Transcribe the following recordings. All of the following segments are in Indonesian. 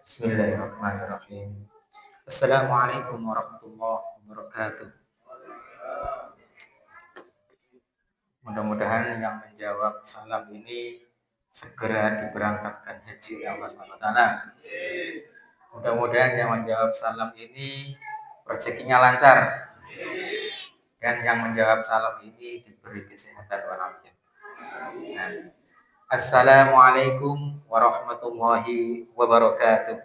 Bismillahirrahmanirrahim. Assalamualaikum warahmatullahi wabarakatuh. Mudah-mudahan yang menjawab salam ini segera diberangkatkan haji oleh Allah SWT. Mudah-mudahan yang menjawab salam ini rezekinya lancar, dan yang menjawab salam ini diberi kesehatan walafiat. Assalamualaikum warahmatullahi wabarakatuh.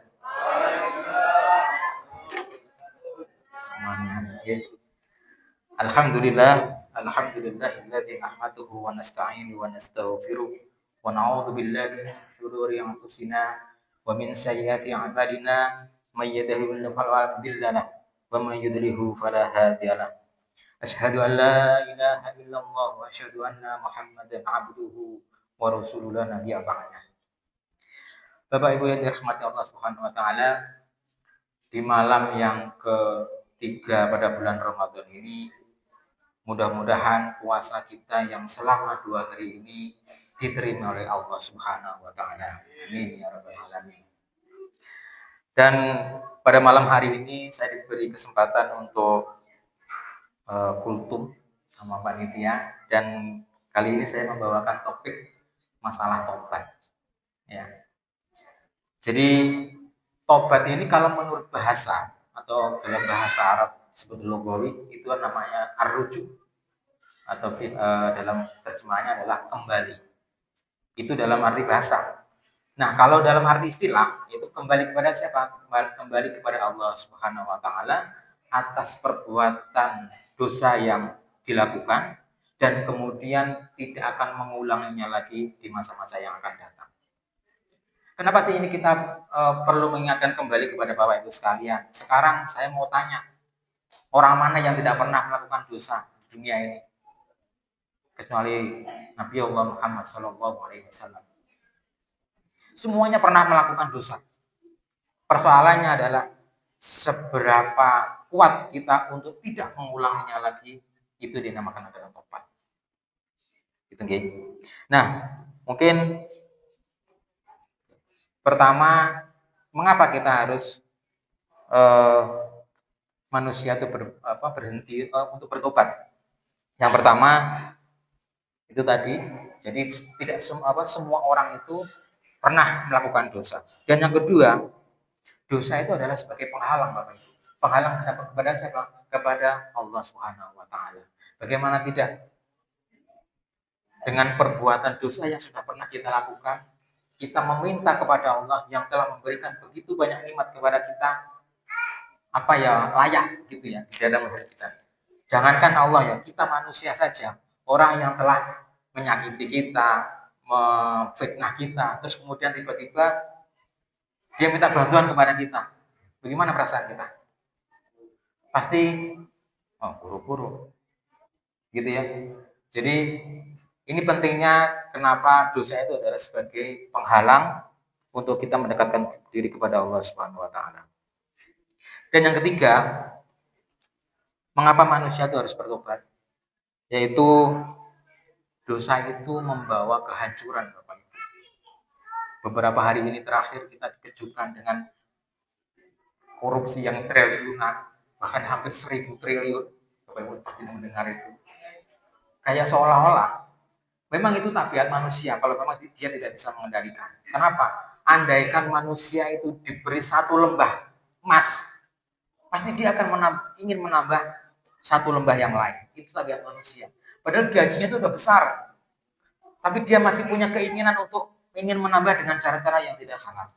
Semuanya. Alhamdulillahilladzi nahmaduhu wa nasta'inu wa nastaghfiruh wa na'udzu billahi min shururi anfusina wa min sayyiati a'malina may yahdihillahu fala mudilla lahu wa may yudlilhu fala hadiya lahu. Asyhadu an la ilaha illallah wa asyhadu anna Muhammadan abduhu wa rasuluhu la nabiyya ba'da. Bapak Ibu yang dirahmati Allah Subhanahu wa taala, di malam yang ketiga pada bulan Ramadan ini, mudah-mudahan puasa kita yang selama 2 hari ini diterima oleh Allah Subhanahu wa taala. Amin ya rabbal alamin. Dan pada malam hari ini saya diberi kesempatan untuk kultum sama panitia, dan kali ini saya membawakan topik masalah tobat. Ya. Jadi tobat ini kalau menurut bahasa atau dalam bahasa Arab disebut lugawi, itu namanya ar-rujuk, atau dalam terjemahannya adalah kembali. Itu dalam arti bahasa. Nah, kalau dalam arti istilah itu kembali kepada siapa? Kembali kepada Allah Subhanahu wa taala atas perbuatan dosa yang dilakukan, dan kemudian tidak akan mengulanginya lagi di masa-masa yang akan datang. Kenapa sih ini kita perlu mengingatkan kembali kepada Bapak Ibu sekalian? Sekarang saya mau tanya, orang mana yang tidak pernah melakukan dosa di dunia ini? Kecuali Nabi Allah Muhammad SAW. Semuanya pernah melakukan dosa. Persoalannya adalah seberapa kuat kita untuk tidak mengulanginya lagi. Itu dinamakan adalah tobat. Gitu, okay? Nah, mungkin pertama, mengapa kita harus manusia itu berhenti untuk bertobat? Yang pertama itu tadi, jadi tidak semua orang itu pernah melakukan dosa. Dan yang kedua, dosa itu adalah sebagai penghalang, Bapak Ibu. Penghalang kepada siapa? Kepada Allah Subhanahu wa taala. Bagaimana tidak? Dengan perbuatan dosa yang sudah pernah kita lakukan, kita meminta kepada Allah yang telah memberikan begitu banyak nikmat kepada kita, apa ya, layak gitu ya di dalam hidup kita. Jangankan Allah ya, kita manusia saja, orang yang telah menyakiti kita, memfitnah kita, terus kemudian tiba-tiba dia minta bantuan kepada kita. Bagaimana perasaan kita? Pasti buru-buru. Gitu ya. Jadi ini pentingnya kenapa dosa itu adalah sebagai penghalang untuk kita mendekatkan diri kepada Allah Subhanahu wa taala. Dan yang ketiga, mengapa manusia itu harus bertobat? Yaitu dosa itu membawa kehancuran, Bapak Ibu. Beberapa hari ini terakhir kita dikejutkan dengan korupsi yang triliunan, bahkan hampir 1.000 triliun. Bapak Ibu pasti mendengar itu. Kayak seolah-olah memang itu tabiat manusia kalau memang dia tidak bisa mengendalikan. Kenapa? Andaikan manusia itu diberi 1 lembah emas, pasti dia akan ingin menambah 1 lembah yang lain. Itu tabiat manusia. Padahal gajinya itu udah besar, tapi dia masih punya keinginan untuk ingin menambah dengan cara-cara yang tidak halal.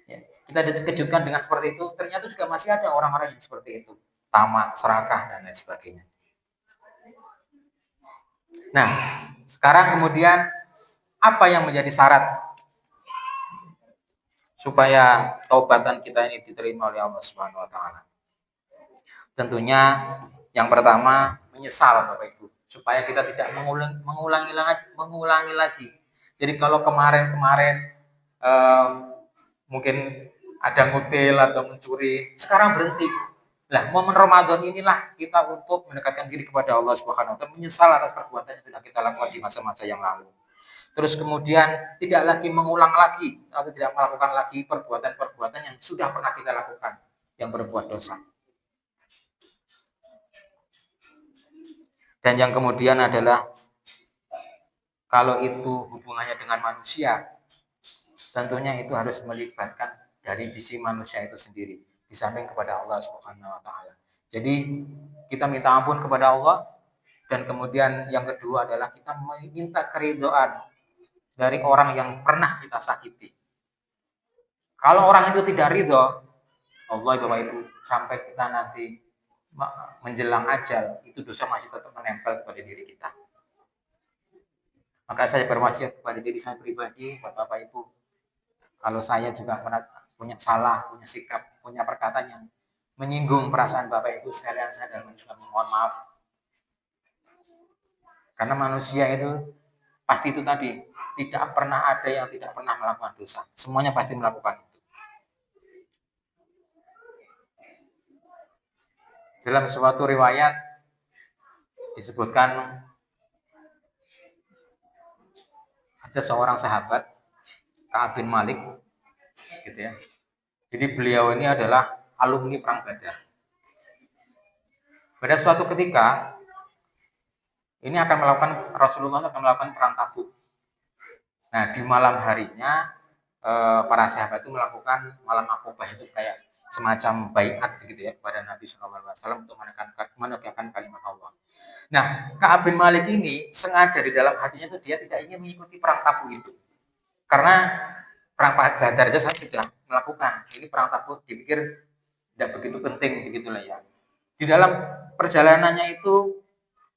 Ya, kita dikejutkan dengan seperti itu. Ternyata juga masih ada orang-orang yang seperti itu, tamak, serakah, dan lain sebagainya. Nah, sekarang kemudian apa yang menjadi syarat supaya taubatan kita ini diterima oleh Allah Subhanahu wa taala? Tentunya yang pertama, menyesal, Bapak Ibu, supaya kita tidak mengulangi lagi. Jadi kalau kemarin mungkin ada ngutil atau mencuri, sekarang berhenti. Lah, momen Ramadan inilah kita untuk mendekatkan diri kepada Allah Subhanahu wa taala, menyesal atas perbuatan yang sudah kita lakukan di masa-masa yang lalu. terus kemudian tidak lagi mengulang lagi atau tidak melakukan lagi perbuatan-perbuatan yang sudah pernah kita lakukan, yang berbuat dosa. Dan yang kemudian adalah kalau itu hubungannya dengan manusia, tentunya itu harus melibatkan dari sisi manusia itu sendiri, di samping kepada Allah Subhanahu wa taala. Jadi kita minta ampun kepada Allah, dan kemudian yang kedua adalah kita meminta keridhaan dari orang yang pernah kita sakiti. Kalau orang itu tidak ridho, Allah Bapak Ibu, sampai kita nanti menjelang ajal, itu dosa masih tetap menempel kepada diri kita. Maka saya berwasiat kepada diri saya pribadi, buat Bapak Ibu, kalau saya juga punya salah, punya sikap, punya perkataan yang menyinggung perasaan Bapak Ibu sekalian, saya dan juga mohon maaf. Karena manusia itu pasti itu tadi, tidak pernah ada yang tidak pernah melakukan dosa. Semuanya pasti melakukan itu. Dalam suatu riwayat disebutkan ada seorang sahabat, Ka'ab bin Malik, gitu ya. Jadi beliau ini adalah alumni perang Badar. Pada suatu ketika ini Rasulullah akan melakukan perang Tabuk. Nah, di malam harinya para sahabat itu melakukan malam Aqobah, itu kayak semacam baiat begitu ya kepada Nabi SAW untuk menegakkan kalimat Allah. Nah, Ka'ab bin Malik ini sengaja di dalam hatinya itu dia tidak ingin mengikuti perang Tabuk itu. Karena perang Badar aja saya sudah melakukan. Ini perang Tabuk dipikir tidak begitu penting begitulah ya. Di dalam perjalanannya itu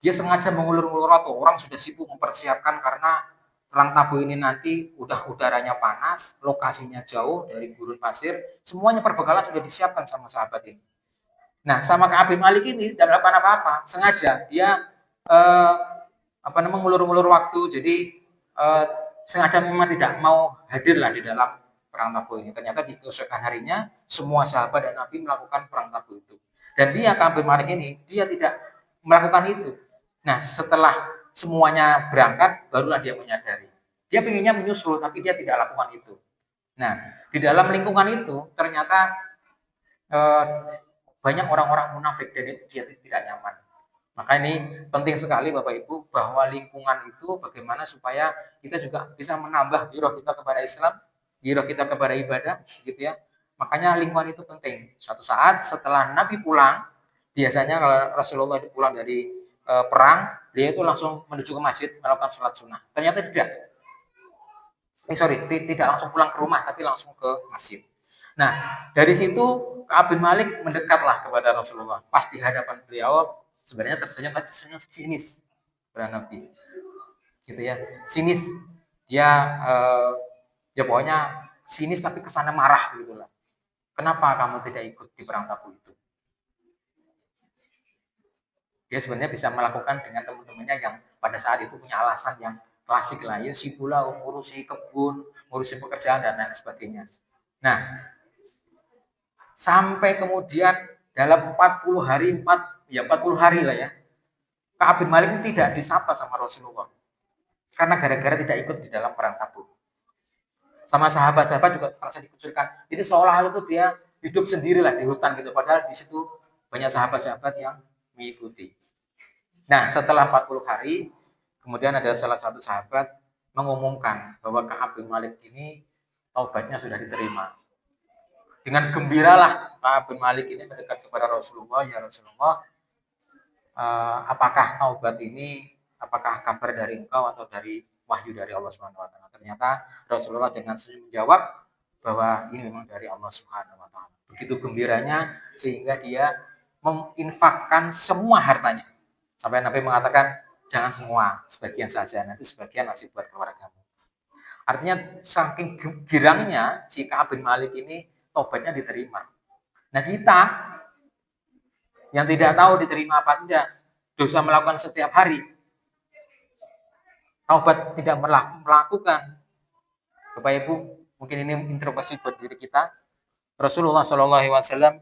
dia sengaja mengulur-ulur waktu. Orang sudah sibuk mempersiapkan karena perang Tabuk ini nanti udah udaranya panas, lokasinya jauh dari gurun pasir, semuanya perbekalan sudah disiapkan sama sahabat ini. Nah, sama Ka'ab bin Malik ini tidak melakukan apa-apa, sengaja dia mengulur-ulur waktu, jadi sengaja memang tidak mau hadirlah di dalam perang Tabuk ini. Ternyata di keesokan harinya semua sahabat dan Nabi melakukan perang Tabuk itu. Dan dia, Ka'ab bin Malik ini, dia tidak melakukan itu. Nah, setelah semuanya berangkat, barulah dia menyadari. Dia pengennya menyusul, tapi dia tidak lakukan itu. Nah, di dalam lingkungan itu, ternyata banyak orang-orang munafik, jadi dia tidak nyaman. Maka ini penting sekali Bapak Ibu, bahwa lingkungan itu bagaimana supaya kita juga bisa menambah giroh kita kepada Islam, giroh kita kepada ibadah, gitu ya. Makanya lingkungan itu penting. Suatu saat setelah Nabi pulang, biasanya kalau Rasulullah itu pulang dari perang, dia itu langsung menuju ke masjid melakukan sholat sunnah. Ternyata tidak. Tidak langsung pulang ke rumah, tapi langsung ke masjid. Nah, dari situ Ka'ab bin Malik mendekatlah kepada Rasulullah. Pas di hadapan beliau, sebenarnya tersenyum sinis kepada Nabi. Gitu ya, sinis. Dia ya pokoknya sinis tapi kesana marah gitulah. Kenapa kamu tidak ikut di perang Tabuk itu? Dia sebenarnya bisa melakukan dengan teman-temannya yang pada saat itu punya alasan yang klasik lah, ya sibuk lah ngurusi kebun, ngurusi pekerjaan dan lain sebagainya. Nah, sampai kemudian dalam 40 hari lah ya, Ka'ab bin Malik itu tidak disapa sama Rasulullah. Karena gara-gara tidak ikut di dalam perang Tabuk. Sama sahabat-sahabat juga merasa dikucilkan. Jadi seolah-olah itu dia hidup sendirilah di hutan gitu, padahal di situ banyak sahabat-sahabat yang mengikuti. Nah, setelah 40 hari, kemudian ada salah satu sahabat mengumumkan bahwa Ka'ab bin Malik ini taubatnya sudah diterima. Dengan gembiralah Ka'ab bin Malik ini mendekat kepada Rasulullah, ya Rasulullah, apakah taubat ini, apakah kabar dari engkau atau dari wahyu dari Allah Subhanahu wa taala? Ternyata Rasulullah dengan senyum menjawab bahwa ini memang dari Allah Subhanahu wa taala. Begitu gembiranya sehingga dia menginfakkan semua hartanya. Sampai Nabi mengatakan, jangan semua, sebagian saja, nanti sebagian masih buat keluargamu. Artinya saking girangnya si Ka'ab bin Malik ini tobatnya diterima. Nah, kita yang tidak tahu diterima apa enggak, dosa melakukan setiap hari, taubat tidak melakukan. Bapak Ibu, mungkin ini introspeksi buat diri kita. Rasulullah SAW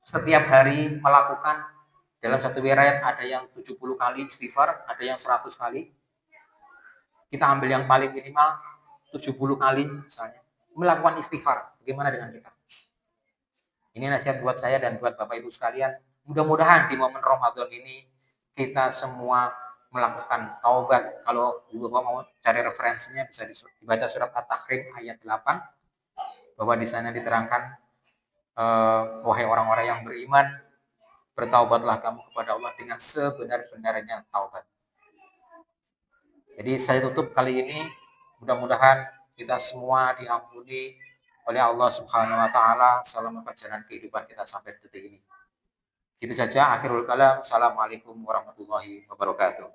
setiap hari melakukan, dalam satu riwayat ada yang 70 kali istighfar, ada yang 100 kali. Kita ambil yang paling minimal 70 kali misalnya. Melakukan istighfar. Bagaimana dengan kita? Ini nasihat buat saya dan buat Bapak Ibu sekalian. Mudah-mudahan di momen Ramadan ini kita semua melakukan taubat. Kalau Ibu Bapak mau cari referensinya bisa dibaca surat At-Tahrim ayat 8 bahwa di sana diterangkan wahai orang-orang yang beriman, bertaubatlah kamu kepada Allah dengan sebenar-benarnya taubat. Jadi saya tutup kali ini, mudah-mudahan kita semua diampuni oleh Allah Subhanahu wa taala selama perjalanan kehidupan kita sampai detik ini. Gitu saja akhirul kalam. Assalamualaikum warahmatullahi wabarakatuh.